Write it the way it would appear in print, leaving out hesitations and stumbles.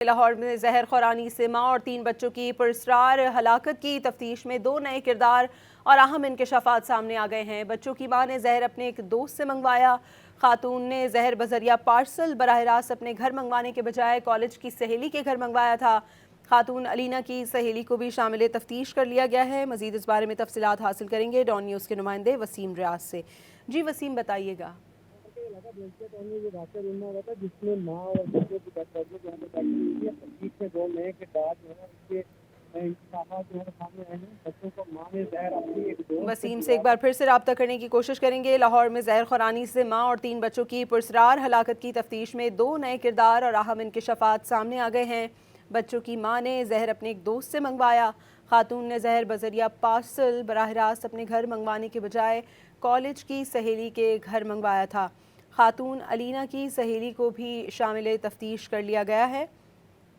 لاہور میں زہر خورانی سے ماں اور 3 بچوں کی پراسرار ہلاکت کی تفتیش میں 2 نئے کردار اور اہم انکشافات سامنے آ گئے ہیں۔ بچوں کی ماں نے زہر اپنے ایک دوست سے منگوایا۔ خاتون نے زہر بذریعہ پارسل براہ راست اپنے گھر منگوانے کے بجائے کالج کی سہیلی کے گھر منگوایا تھا۔ خاتون علینا کی سہیلی کو بھی شامل تفتیش کر لیا گیا ہے۔ مزید اس بارے میں تفصیلات حاصل کریں گے ڈان نیوز کے نمائندے وسیم ریاض سے۔ جی وسیم، بتائیے گا۔ جس میں ماں اور بچوں کی تفتیش میں 2 نئے کردار جو ہے اس کے انکشافات جو ہے سامنے آئے ہیں۔ بچوں کو ماں نے زہر اپنی ایک دوست وسیم سے ایک بار پھر سے رابطہ کرنے کی کوشش کریں گے۔ لاہور میں زہر خورانی سے ماں اور 3 بچوں کی پراسرار ہلاکت کی تفتیش میں 2 نئے کردار اور اہم انکشافات سامنے آ گئے ہیں۔ بچوں کی ماں نے زہر اپنے ایک دوست سے منگوایا۔ خاتون نے زہر بذریعہ پارسل براہ راست اپنے گھر منگوانے کے بجائے کالج کی سہیلی کے گھر منگوایا تھا۔ خاتون علینا کی سہیلی کو بھی شامل تفتیش کر لیا گیا ہے۔